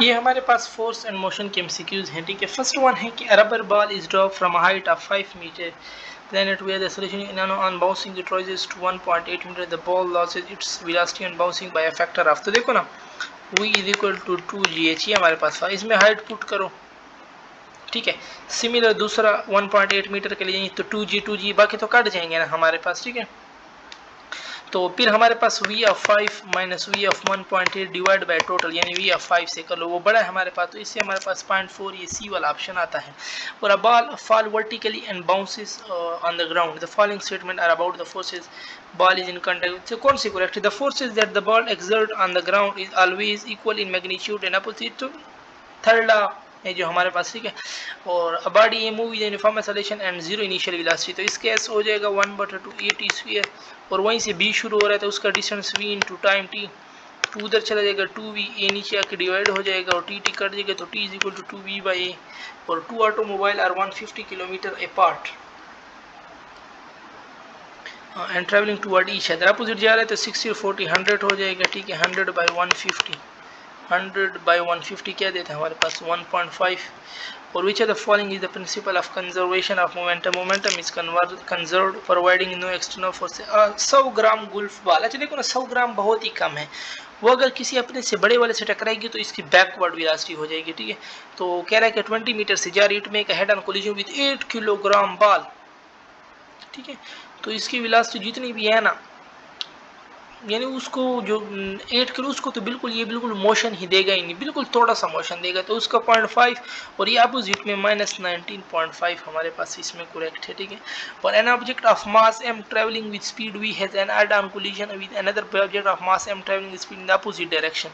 ये हमारे पास force and motion के एमसीक्यूज हैं, ठीक है। फर्स्ट वन है कि a rubber ball is dropped from a height of 5 meter, then it where the solution on bouncing it rises to 1.8 meter, the ball loses its velocity on bouncing by a factor of, तो देखो ना v is equal to 2gh, ये हमारे पास था। इसमें height put करो, ठीक है। सिमिलर दूसरा 1.8 मीटर के लिए तो 2g बाकी तो कट जाएंगे ना हमारे पास, ठीक है। तो फिर हमारे पास v of 5 minus v of 1.8 divide by total, यानी v ऑफ 5 से कर लो, वो बड़ा है हमारे पास, तो इससे हमारे पास 0.4 ये सी वाला ऑप्शन आता है। और a ball fall vertically and bounces on the ground, the following statement are about the forces ball is in contact, so कौन सी करेक्ट है? The forces that the ball exert on the ground is always equal in magnitude and opposite to third law है जो हमारे पास, ठीक है। और a body a move with uniform acceleration and zero initial velocity, तो इसके एस हो जाएगा 1/2 a t स्क्वायर, और वहीं से b शुरू हो रहा है तो उसका distance v into time t, 2 उधर चला जाएगा 2v, a नीचे आके डिवाइड हो जाएगा और t कट जाएगा, तो t is equal to 2v/a, और 2 automobile are 150 kilometre apart and travelling toward each other, opposite जा रहा है तो 60 और 40 100 हो जाएगा, ठीक है। 100/150, 100/150 क्या देता है हमारे पास 1.5। और which are the following is the principle of conservation of momentum, momentum is conserved providing no external force. 100 gram golf ball, अच्छा देखो ना 100 ग्राम बहुत ही कम है, वो अगर किसी अपने से बड़े वाले से टकराएगी तो इसकी बैकवर्ड वेलोसिटी हो जाएगी, ठीक है। तो कह रहा है कि 20 मीटर से जा रही, it make head on collision with 8 kilogram ball, ठीक है। तो इसकी वेलोसिटी जितनी भी है ना, यानी उसको जो 8 किलो, उसको तो बिल्कुल ये बिल्कुल मोशन ही देगा ही नहीं, बिल्कुल थोड़ा सा मोशन देगा, तो उसका 0.5, और ये अपोजिट में -19.5 हमारे पास इसमें करेक्ट है, ठीक है। और an object of mass m travelling with speed v has an head on collision with another object of mass m travelling with speed in the opposite direction,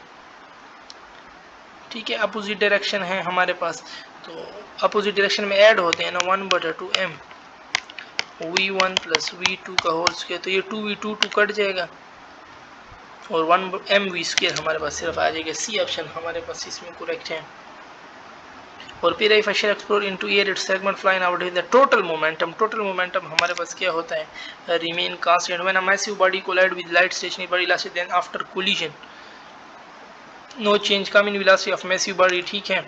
ठीक है। अपोजिट डायरेक्शन है हमारे पास, तो अपोजिट डायरेक्शन में add होते हैं ना 1/2 m v1 प्लस v2 का होल स्क्वायर, तो ये 2v2 कट जाएगा और 1 mv² हमारे पास सिर्फ आ जाएगा। सी ऑप्शन हमारे पास इसमें करेक्ट है। और फिर if I shall explore into air its segment flying out in the total momentum, total momentum हमारे पास क्या होता है? Remain constant when a massive body collide with light stationary body velocity then after collision no change come in velocity of massive body, ठीक है।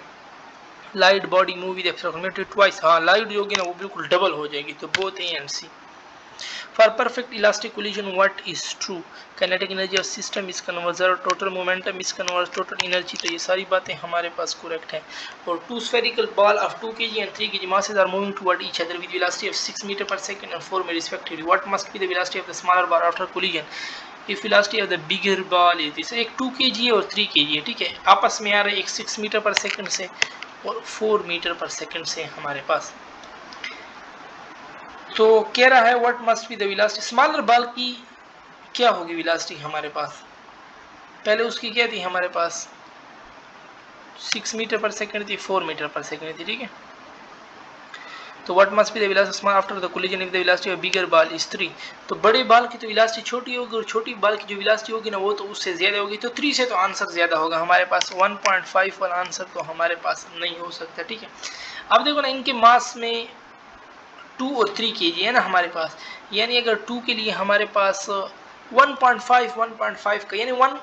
Light body move with acceleration twice, हाँ light जो होगी ना वो बिल्कुल डबल हो जाएगी, तो both a and C. For perfect elastic collision, what is true? Kinetic energy of system is conserved, total momentum is conserved, total energy, तो ये सारी बातें हमारे पास करेक्ट हैं। और two spherical ball of 2 kg and 3 kg masses are moving toward each other with velocity of 6 meter per second and 4 meter respectively. What must be the velocity of the smaller ball after collision? If velocity of the bigger ball is this, एक 2 kg और 3 kg है, ठीक है, आपस में आ रहा है, एक 6 मीटर पर सेकंड से और 4 मीटर पर सेकंड से हमारे पास। तो कह रहा है what must be the velocity, smaller ball की क्या होगी वेलोसिटी हमारे पास? पहले उसकी क्या थी हमारे पास? 6 मीटर पर सेकंड थी, 4 मीटर पर सेकंड थी, ठीक है। तो what must be the velocity small after the collision if the velocity of bigger ball is 3, तो बड़े बॉल की तो वेलोसिटी छोटी होगी और छोटी बॉल की जो वेलोसिटी होगी ना वो तो उससे ज्यादा होगी, तो 3 से तो आंसर ज्यादा होगा हमारे पास, 1.5 वाला आंसर तो हमारे पास नहीं हो सकता, ठीक है। अब देखो ना इनके मास में 2 और 3 kg है ना हमारे पास, यानी अगर 2 के लिए हमारे पास 1.5 का, यानी 1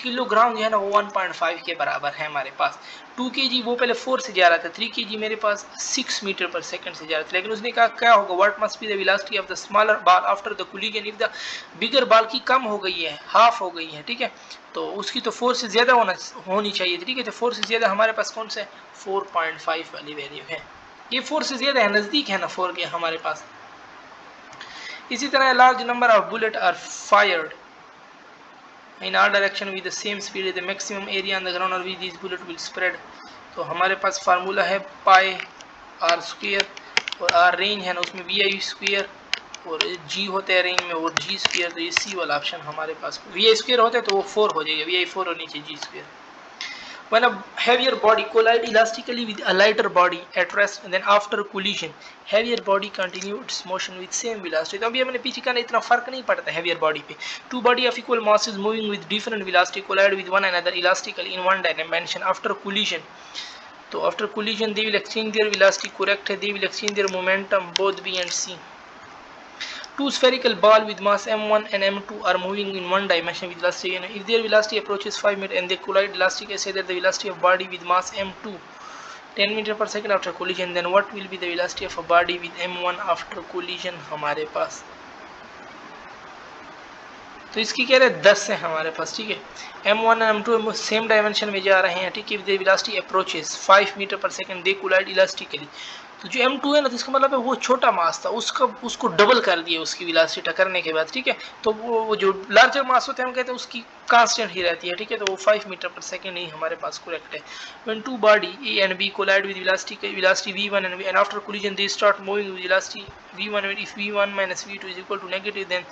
किलोग्राम जो है ना वो 1.5 के बराबर है हमारे पास। 2 kg वो पहले 4 से जा रहा था, 3 kg मेरे पास 6 मीटर पर सेकंड से जा रहा था, लेकिन उसने कहा क्या होगा, what must be the velocity of the smaller ball after the collision if the bigger ball की कम हो गई है, हाफ हो गई है, ठीक है। तो उसकी तो 4 से ज्यादा होनी चाहिए, ठीक है। तो 4 से ज्यादा हमारे पास कौन सा है? 4.5 वाली वैल्यू है, ये 4 से ज्यादा है, नजदीक है ना 4 के हमारे पास। इसी तरह large number of bullet are fired in all direction with the same speed, the maximum area on the ground और with this bullet will spread, तो हमारे पास फार्मूला है पाई आर स्क्वायर, और आर रेंज है ना उसमें वी आई स्क्वायर, और जी होता है रेंज में और जी स्क्वायर, तो ये सी वाला ऑप्शन हमारे पास, वी आई स्क्वायर होता है तो वो 4 हो जाएगा, वी आई 4 और नीचे जी square. When a heavier body collides elastically with a lighter body at rest, and then after collision, heavier body continue its motion with same velocity. तो अभी हमने पीछे का इतना फर्क नहीं पड़ता heavier body पे. Two body of equal masses moving with different velocity collide with one another elastically in one dimension after collision. तो after collision they will exchange their velocity, correct है, they will exchange their momentum, both B and C. Two spherical ball with mass m1 and m2 are moving in one dimension with velocity n. If their velocity approaches 5 meters and they collide, elastic say that the velocity of body with mass m2 10 metre पर second after collision, then what will be the velocity of a body with m1 after collision हमारे पास। तो इसकी कह रहे हैं 10 है हमारे पास, ठीक है। m1 और m2 सेम डायमेंशन में जा रहे हैं, ठीक है। With the velocity approaches 5 metre पर सेकंड दे कोलाइड इलास्टिकली। तो जो m2 है ना, तो इसका मतलब है वो छोटा मास था, उसको डबल कर दिया उसकी वेलोसिटी टकरने के बाद, ठीक है। तो वो जो लार्जर मास होता है हम कहते हैं उसकी कांस्टेंट ही रहती है, ठीक है। तो वो 5 मीटर पर सेकंड ही हमारे पास करेक्ट है। When two body A and B collide with velocity v1 and after collision they start moving with velocity v1, and if v1 minus v2 is equal to negative then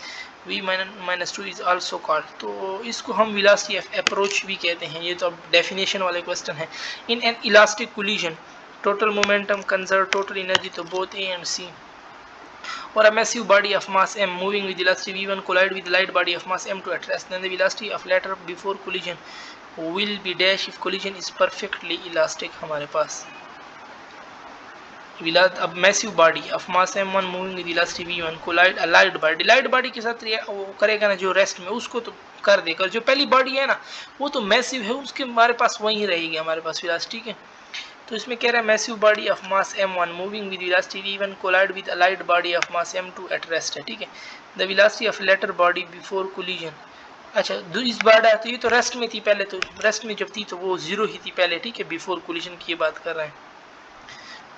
v minus 2 is also called। तो इसको हम velocity of approach भी कहते हैं। ये तो अब definition वाले क्वेश्चन है। In an elastic collision total momentum conserve total energy to both A and C, or a massive body of mass m moving with velocity v1 collide with light body of mass m2 at rest, then the velocity of latter before collision will be dash if collision is perfectly elastic। हमारे पास अब massive body of mass m1 moving with velocity v1 collide light body के साथ वो करेगा ना जो rest में, उसको तो कर देगा। जो पहली बॉडी है ना वो तो मैसिव है, उसके हमारे पास वही रहेगी हमारे पास वेलोसिटी, ठीक है। तो इसमें कह रहा है massive body of mass m1 moving with velocity v1 collide with light body of mass m2 at rest है, ठीक है। The velocity of latter body before collision, अच्छा इस बार तो ये तो रेस्ट में थी पहले, तो रेस्ट में जब थी तो वो 0 ही थी पहले, ठीक है। बिफोर कोलिजन की बात कर रहे हैं।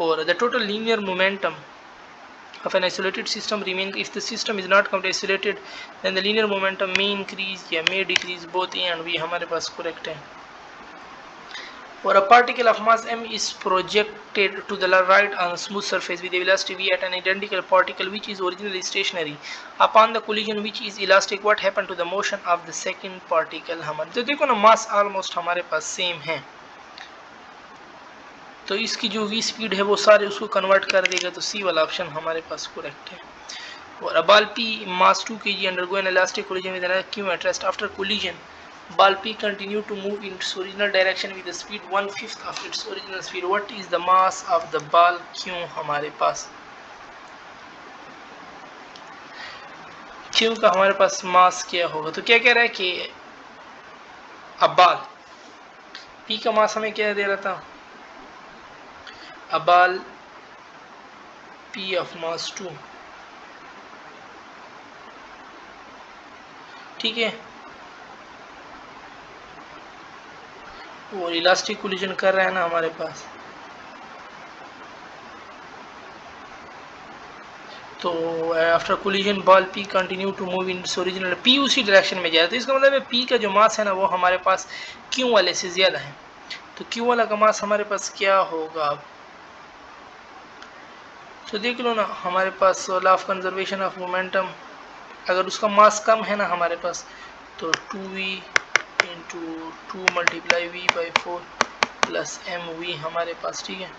और the total linear momentum of an isolated system remain if the system is not completely isolated then the linear momentum may increase या may decrease, both A and B हमारे पास correct है। or a particle of mass m is projected to the right on a smooth surface with a velocity v at an identical particle which is originally stationary upon the collision which is elastic, what happened to the motion of the second particle। हमारे तो देखो ना मास almost हमारे पास same है, तो इसकी जो v speed है वो सारे उसको कन्वर्ट कर देगा, तो सी वाला ऑप्शन हमारे पास करेक्ट है। और a ball P mass 2 kg undergo an elastic collision with an Q at rest, after collision ball P continue to move in its original direction with the speed 1/5 of its original speed, what is the mass of the ball Q हमारे पास। Q का हमारे पास मास क्या होगा, तो क्या कह रहा है कि अब बॉल P का मास हमें क्या दे रहा था, a ball P of mass 2, ठीक है। और इलास्टिक कोलिजन कर रहा है ना हमारे पास, तो after collision ball P continue to move in original, P उसी डायरेक्शन में जा रहा है। तो इसका मतलब है P का जो मास है ना वो हमारे पास Q वाले से ज़्यादा है। तो Q वाला का मास हमारे पास क्या होगा, तो देख लो ना हमारे पास law of conservation of momentum, अगर उसका मास कम है ना हमारे पास तो 2v into 2 × v/4 plus mv हमारे पास, ठीक है।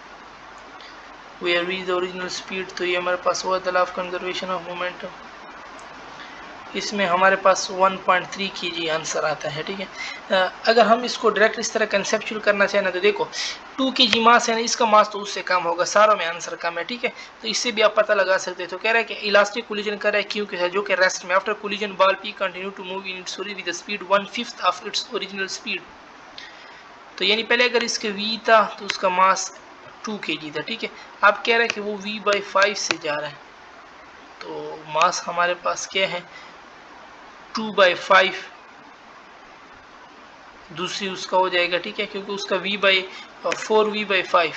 Where v is the original speed, तो ये हमारे पास हुआ the law of conservation of momentum. इसमें हमारे पास 1.3 kg आंसर आता है, ठीक है। अगर हम इसको डायरेक्ट इस तरह कंसेप्चुअल करना चाहें ना तो देखो 2 kg मास है ना, इसका मास तो उससे कम होगा, सारों में आंसर कम है, ठीक है। तो इससे भी आप पता लगा सकते हैं। तो कह रहा है कि इलास्टिक कोलिजन कर रहा है क्यों के साथ जो कि रेस्ट में, after collision ball P continue to move in its with the speed 1/5 of its original speed. तो यानी पहले अगर इसके v था तो उसका मास 2 kg था, ठीक है। अब कह रहा है कि वो v/5 से जा रहा है, तो मास हमारे पास क्या है 2/5, दूसरी उसका हो जाएगा, ठीक है, क्योंकि उसका v/4v/5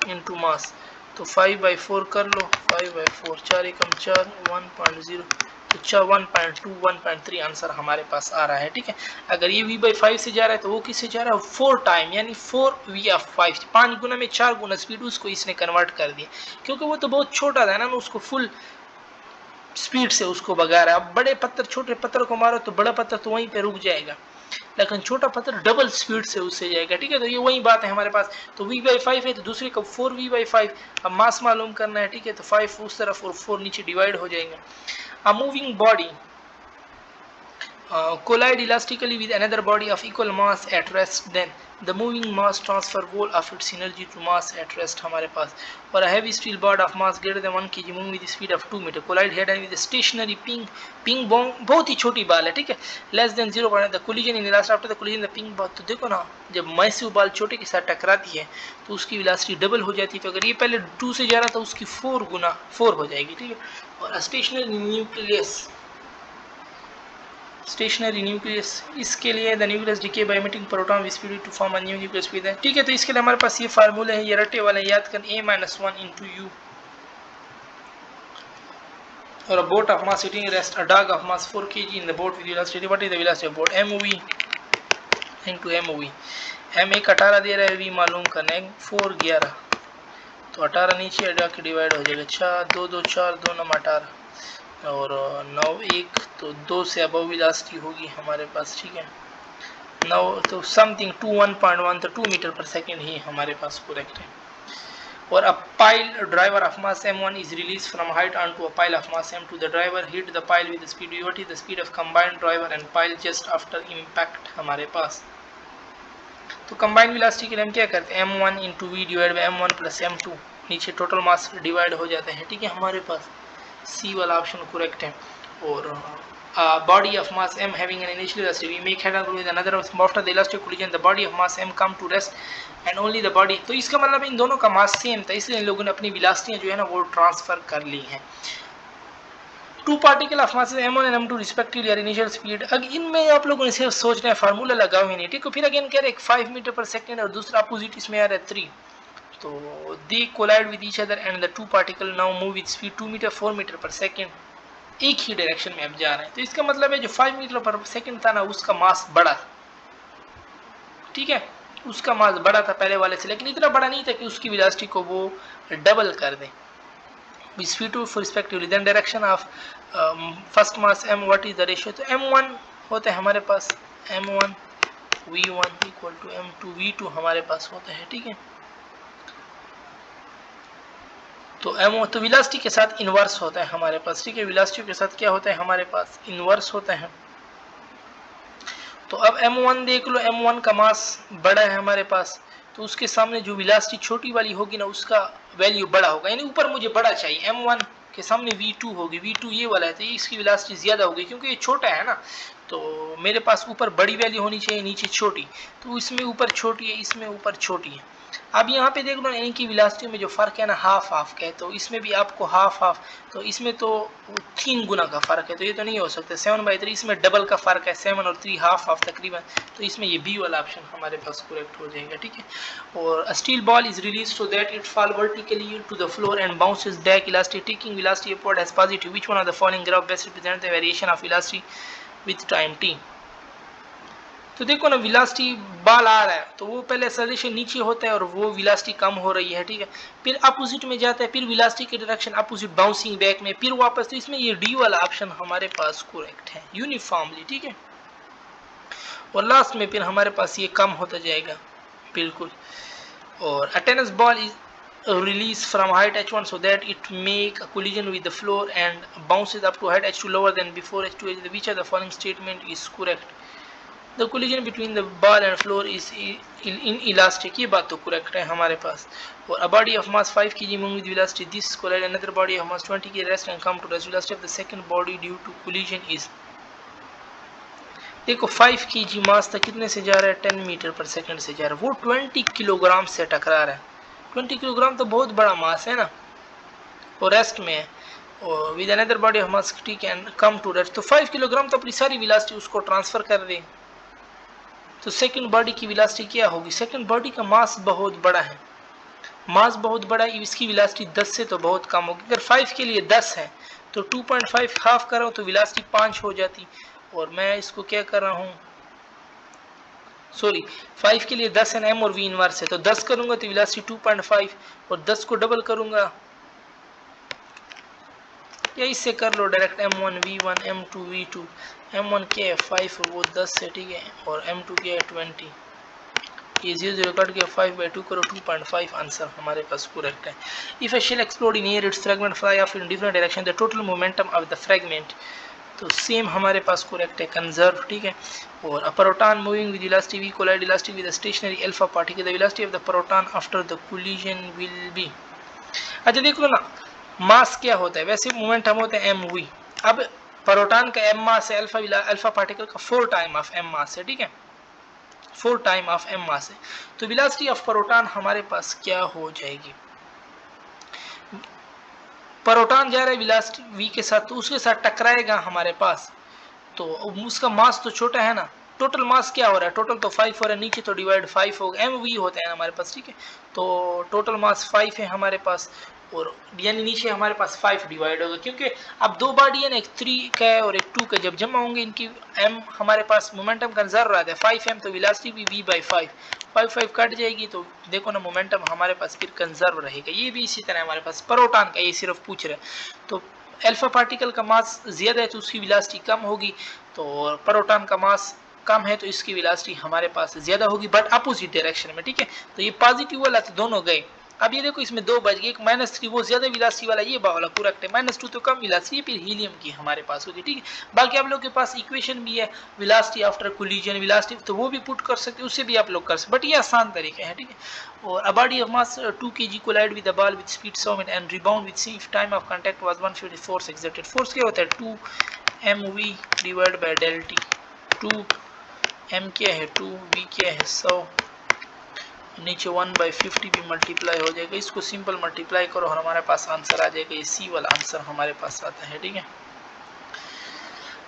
इंटू मास, तो 5/4 कर लो, 5/4 4 एकम 4 1.0, तो 1.2 1.3 आंसर हमारे पास आ रहा है, ठीक है। अगर ये v/5 से जा रहा है तो वो किससे जा रहा है 4 टाइम, यानी 4v/5, 5 गुना में 4 गुना स्पीड उसको इसने कन्वर्ट कर दिया, क्योंकि वो तो बहुत छोटा था ना, उसको फुल स्पीड से उसको भगा रहा है। अब बड़े पत्थर छोटे पत्थर को मारो तो बड़ा पत्थर तो वहीं पे रुक जाएगा, लेकिन छोटा पत्थर डबल स्पीड से उससे जाएगा, ठीक है। तो ये वही बात है हमारे पास, तो v/5 है तो दूसरे का 4v/5, अब मास मालूम करना है, ठीक है। तो 5 उस तरफ और 4 नीचे डिवाइड हो जाएंगे। A moving body collide elastically with another body of equal mass at rest, then the moving mass transfer whole of its energy to mass at rest हमारे पास, और heavy steel bob of mass greater than 1 kg move with speed of 2 meter collide head and with stationary ping pong, बहुत ही छोटी ball है, ठीक है, less than 0 the collision in elastic after the collision the ping ball. तो देखो ना, जब मैसिव बॉल छोटे के साथ टकराती है तो उसकी वेलोसिटी डबल हो जाती है, तो अगर ये पहले 2 से जा रहा था उसकी 4 गुना 4 हो जाएगी, ठीक है। और स्टेशनरी न्यूक्लियस, इसके लिए the nucleus decay by emitting proton with speed to form a new nucleus with, ठीक है। तो इसके लिए हमारे पास ये फार्मूले हैं, ये रटे वाले याद कर, A-1 into U or a boat of mass sitting rest a dog of mass 4 kg in the boat with velocity, what is the velocity of boat? MOV into MOV, M एक 18 दे रहा है, V मालूम करना है 4 11, तो 18 नीचे हटा के डिवाइड हो जाएगा 4 2 2 4 2 9 18 और 9 1, तो 2 से अबव वेलोसिटी होगी हमारे पास, ठीक है। 9 तो समथिंग 2 1.1, तो 2 मीटर पर सेकेंड ही हमारे पास करेक्ट है। और a pile driver of mass m1 is released from height onto a pile of mass m2. The driver hit the pile with the speed v, what is the speed of combined driver and pile just after impact हमारे पास। तो combined velocity के लिए हम क्या करते हैं, m1 into v divide by m1 plus m2, नीचे टोटल मास डिवाइड हो जाते हैं, ठीक है। हमारे पास C वाला ऑप्शन करेक्ट है। और body of mass m having an initial velocity, we make head on with another after the elastic collision the body of mass m come to rest and only the body, तो इसका मतलब इन दोनों का mass same था, इसलिए इन लोगों ने अपनी वेलोसिटियां जो है ना वो ट्रांसफर कर ली हैं। Two particle of mass m1 and m2 respectively are initial speed, अब इनमें आप लोगों ने सिर्फ सोचना है, फार्मूला लगाओ ही नहीं, ठीक है। फिर अगेन कह रहे हैं 5 मीटर पर सेकंड और दूसरा अपोजिट इसमें आ रहा है 3, तो they collide with each other and the two particle now move with speed 2 meter 4 meter पर सेकंड, एक ही डायरेक्शन में अब जा रहे हैं। तो इसका मतलब है जो 5 मीटर पर सेकंड था ना उसका मास बड़ा, ठीक है, उसका मास बड़ा था पहले वाले से, लेकिन इतना बड़ा नहीं था कि उसकी वेलोसिटी को वो डबल कर दे। Speed two respectively then direction of first mass m, what is the ratio, तो m1 होता है हमारे पास m1 v1 equal to m2 v2 हमारे पास होता है, ठीक है। तो m तो वेलोसिटी के साथ इनवर्स होता है हमारे पास, ठीक है। वेलोसिटी के साथ क्या होता है हमारे पास, इनवर्स होता है। तो अब m1 देख लो, m1 का मास बड़ा है हमारे पास, तो उसके सामने जो वेलोसिटी छोटी वाली होगी ना उसका वैल्यू बड़ा होगा, यानी ऊपर मुझे बड़ा चाहिए, m1 के सामने v2 होगी, v2 ये वाला है तो इसकी वेलोसिटी ज्यादा होगी क्योंकि ये छोटा है ना, तो मेरे पास ऊपर बड़ी वैल्यू होनी चाहिए नीचे छोटी, तो इसमें ऊपर छोटी है इसमें ऊपर छोटी है। अब यहाँ पे देख लो यानी कि वेलोसिटी में जो फर्क है ना हाफ हाफ का है, तो इसमें भी आपको हाफ हाफ, तो इसमें तो 3 गुना का फर्क है, तो ये तो नहीं हो सकता 7/3, इसमें डबल का फर्क है 7 और 3 हाफ हाफ तकरीबन, तो इसमें ये बी वाला ऑप्शन हमारे पास करेक्ट हो जाएगा, ठीक है। और steel ball is release so that it fall vertically to the floor and bounces back elastic taking velocity upward as positive, which one of the following graph best represent the variation of velocity with time t। तो देखो ना velocity ball आ रहा है तो वो पहले acceleration नीचे होता है और वो वेलोसिटी कम हो रही है, ठीक है, फिर अपोजिट में जाता है, फिर वेलोसिटी की डायरेक्शन अपोजिट बाउंसिंग बैक में, फिर वापस, तो इसमें ये डी वाला ऑप्शन हमारे पास करेक्ट है यूनिफॉर्मली, ठीक है। और लास्ट में फिर हमारे पास ये कम होता जाएगा बिल्कुल। और a tennis ball is release from height h1 so that it make a collision with the floor and bounces up to height h2 lower than before h2, which of the following statement is correct? The collision between the ball and floor is inelastic, ये बात तो correct है हमारे पास। और a body of mass 5 kg move with velocity, this collide another body of mass 20 kg rest and come to rest, velocity of the second body due to collision is, देखो 5 kg मास तक कितने से जा रहा है 10 मीटर पर second से जा रहा है, वो 20 किलोग्राम से टकरा रहा है, 20 किलोग्राम तो बहुत बड़ा मास है ना, और रेस्ट में है, और with another body of mass can come to rest, तो 5 किलोग्राम तो अपनी सारी वेलोसिटी उसको ट्रांसफर कर दे, तो सेकंड बॉडी की वेलोसिटी क्या होगी, सेकंड बॉडी का मास बहुत बड़ा है, मास बहुत बड़ा है, इसकी वेलोसिटी 10 से तो बहुत कम होगी, अगर 5 के लिए 10 है तो 2.5 हाफ कर रहा हूँ तो वेलोसिटी 5 हो जाती, और मैं इसको क्या कर रहा हूँ, सॉरी 5 के लिए 10 है m और v इनवर्स है, तो 10 करूंगा तो वेलोसिटी 2.5 और 10 को डबल करूंगा, या इससे कर लो direct m1 v1 m2 v2, m1 क्या है 5 और वो 10 है, ठीक है, और m2 क्या है 20, ये 0 कट गया 5/2 करो 2.5, आंसर हमारे पास करेक्ट है। If a shell explode in air its fragment fly off in different direction, the total momentum of the fragment तो सेम हमारे पास करेक्ट है कंजर्व, ठीक है। और a proton moving with velocity v collide velocity with stationary alpha particle, the velocity of the proton after the collision will be. अच्छा देखो ना, मास क्या होता है, वैसे मोमेंटम होता है mv। अब प्रोटॉन का m मास है, अल्फा पार्टिकल का 4 टाइम ऑफ m मास है, ठीक है, 4 टाइम ऑफ m मास है। तो वेलोसिटी ऑफ प्रोटॉन हमारे पास क्या हो जाएगी, प्रोटॉन जा रहा है वेलोसिटी v के साथ, तो उसके साथ टकराएगा हमारे पास, तो उसका मास तो छोटा है ना। टोटल मास क्या हो रहा है, टोटल तो 5 हो रहा है, नीचे तो डिवाइड 5 होगा, mv होता है हमारे पास, ठीक है। तो टोटल मास 5 है हमारे पास, और यानी नीचे हमारे पास 5 डिवाइड होगा, क्योंकि अब दो बॉडी है ना, एक 3 का है और एक 2 का, जब जमा होंगे इनकी m हमारे पास मोमेंटम कंजर्व रहता है 5m, तो वेलोसिटी भी v बाई 5 कट जाएगी, तो देखो ना मोमेंटम हमारे पास फिर कंजर्व रहेगा। ये भी इसी तरह हमारे पास प्रोटॉन का, ये सिर्फ पूछ रहे हैं। तो अल्फा पार्टिकल का मास ज्यादा है तो उसकी वेलोसिटी कम होगी, तो प्रोटॉन का मास कम है तो इसकी वेलोसिटी हमारे पास ज्यादा होगी, बट अपोजिट डायरेक्शन में, ठीक है। तो ये पॉजिटिव वाला तो दोनों गए। अब ये देखो इसमें दो बच गए, एक -3 वो ज्यादा वेलोसिटी वाला, ये वाला करेक्ट है, -2 तो कम वेलोसिटी, फिर हीलियम की हमारे पास होगी, ठीक है। बाकी आप लोग के पास इक्वेशन भी है वेलोसिटी आफ्टर कोलिजन वेलोसिटी, तो वो भी पुट कर सकते हैं, उससे भी आप लोग कर सकते, बट ये आसान तरीका है, ठीक है। और a body of mass 2 kg collide with a ball with speed 100 metre and rebound with same time of contact was 150 force exerted. Force क्या होता है 2 mv divide by del T. 2 m क्या है 2, v क्या है 100, नीचे 1/50 भी मल्टीप्लाई हो जाएगा, इसको सिंपल मल्टीप्लाई करो और हमारे पास आंसर आ जाएगा, ये सी वाला आंसर हमारे पास आता है, ठीक है।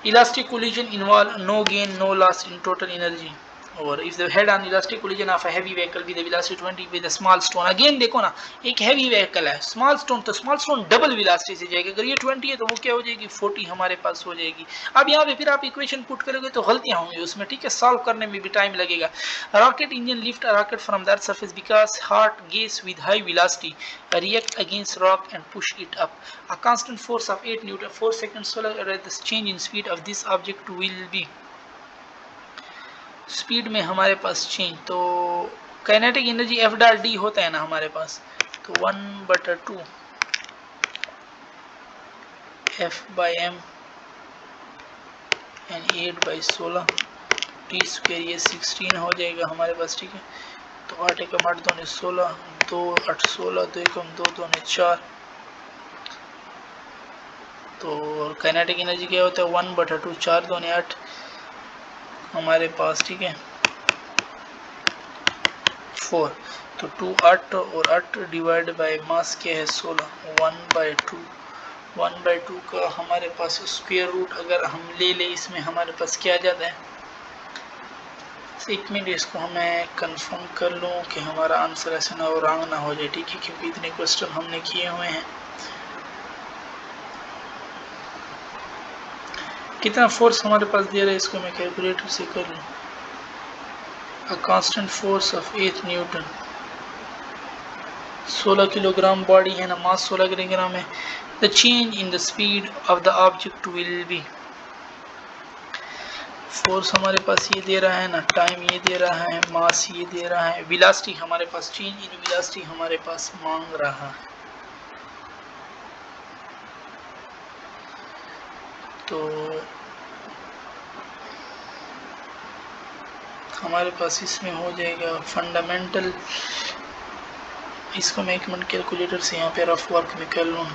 Elastic collision involve no gain no loss in total energy, और if the head on elastic collision of a heavy vehicle with velocity 20 with a small stone, again देखो ना एक हैवी व्हीकल है, स्मॉल स्टोन, तो small stone double velocity से जाएगा, अगर ये 20 है तो वो क्या हो जाएगी 40 हमारे पास हो जाएगी। अब यहाँ पे फिर आप इक्वेशन पुट करोगे तो गलतियां होंगी उसमें, ठीक है, सॉल्व करने में भी टाइम लगेगा। Rocket engine lift a rocket from the earth surface because hot gas with high velocity react against rock and push it up. A constant force of 8 Newton 4 seconds solar the change in speed of this object will be. Speed में हमारे पास change, तो kinetic energy F dot D होता है ना हमारे पास, तो 1/2 F by M and 8/16 T square, ये 16 हो जाएगा हमारे पास, ठीक है। तो 8 एकम 8 2 16, 2 8 16, 2 एकम 2 2 4, तो काइनेटिक एनर्जी क्या होता है 1/2 4 2 8 हमारे पास, ठीक है 4, तो 2 8 और 8 डिवाइड बाय मास क्या है 16, 1/2 का हमारे पास स्क्वायर रूट अगर हम ले ले इसमें हमारे पास क्या आ जाता है, एक मिनट इसको हमें कंफर्म कर लूँ कि हमारा आंसर ऐसा ना हो, रॉन्ग ना हो जाए, ठीक है, क्योंकि इतने क्वेश्चन हमने किए हुए हैं। कितना फोर्स हमारे पास दे रहा है इसको मैं कैलकुलेटर से कर लूँ। A constant force of 8 Newton, 16 kilogram body है ना, मास 16 किलोग्राम है। The change in the speed of the object will be, force हमारे पास ये दे रहा है ना, टाइम ये दे रहा है, मास ये दे रहा है, वेलोसिटी हमारे पास, चेंज इन वेलोसिटी हमारे पास मांग रहा है, तो हमारे पास इसमें हो जाएगा फंडामेंटल, इसको मैं एक मिनट कैलकुलेटर से यहाँ पे रफ वर्क में कर लूँ।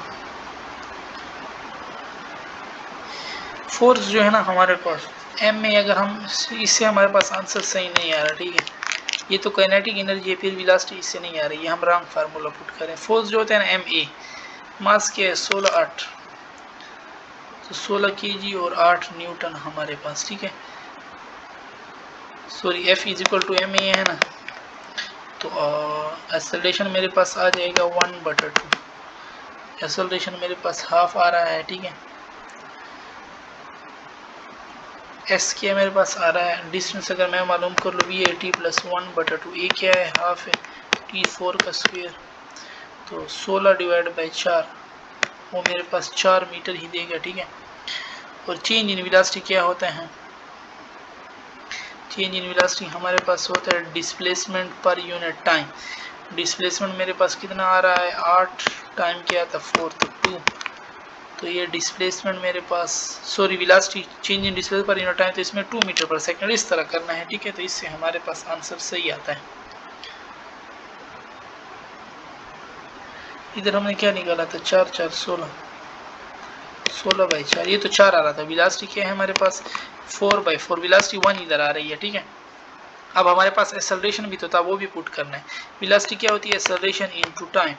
फोर्स जो है ना हमारे पास एम में, अगर हम इससे हमारे पास आंसर सही नहीं आ रहा, ठीक है, ये तो काइनेटिक एनर्जी है, फिर वेलोसिटी इससे नहीं आ रही है, हम रॉन्ग फार्मूला पुट करें। फोर्स जो होता है ना एम ए, मास क्या है 16 8, तो 16 kg और 8 न्यूटन हमारे पास, ठीक है, sorry F is equal to M A है ना, तो एक्सेलरेशन मेरे पास आ जाएगा 1/2, एक्सेलरेशन मेरे पास हाफ आ रहा है, ठीक है, एस क्या मेरे पास आ रहा है, डिस्टेंस अगर मैं मालूम कर लूँ वी ए टी प्लस 1/2, ए क्या है हाफ है, टी 4 का स्क्वायर, तो 16 डिवाइड बाई 4, वो मेरे पास 4 मीटर ही देगा, ठीक है। और चेंज इन वेलोसिटी क्या होता है, चेंज इन वेलोसिटी हमारे पास होता है displacement per unit time, displacement मेरे पास कितना आ रहा है 8, टाइम क्या था 4, तो 2, तो ये डिस्प्लेसमेंट मेरे पास, sorry velocity change in displacement per unit time, तो इसमें 2 मीटर पर सेकंड इस तरह करना है, ठीक है। तो इससे हमारे पास आंसर सही आता है। इधर हमने क्या निकाला था, 4 4 16, 16/4, ये तो 4 आ रहा था। वेलोसिटी क्या है हमारे पास, 4/4, वेलोसिटी 1 इधर आ रही है, ठीक है। अब हमारे पास एक्सेलरेशन भी तो था, वो भी पुट करना है। वेलोसिटी क्या होती है, एक्सेलरेशन इनटू टाइम।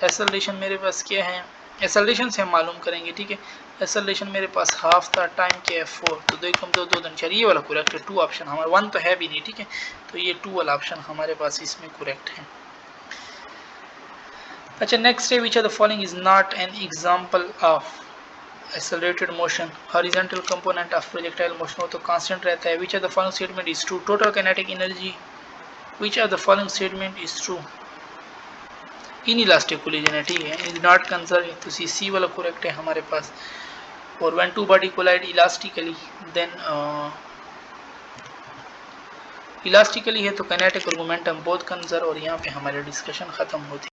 एक्सेलरेशन मेरे पास क्या है, एक्सेलरेशन से हम मालूम करेंगे, ठीक है। एक्सेलरेशन मेरे पास हाफ था, टाइम क्या है 4, तो 2 कम 2 2 2 4, ये वाला करेक्ट है। 2 ऑप्शन हमारा, 1 तो है भी नहीं, ठीक है। तो ये 2 वाला ऑप्शन हमारे पास इसमें करेक्ट है। अच्छा, नेक्स्ट है, which are the following is not an example of accelerated motion, horizontal component of projectile motion हो तो constant रहता है। which of the following statement is true, total kinetic energy, which of the following statement is true, inelastic collision है, ठीक है। is not conserved, तो सी वाला correct है हमारे पास। और when two body collide elastically, then elastically है तो kinetic और momentum both conserve, और यहाँ पे हमारी डिस्कशन खत्म होती है।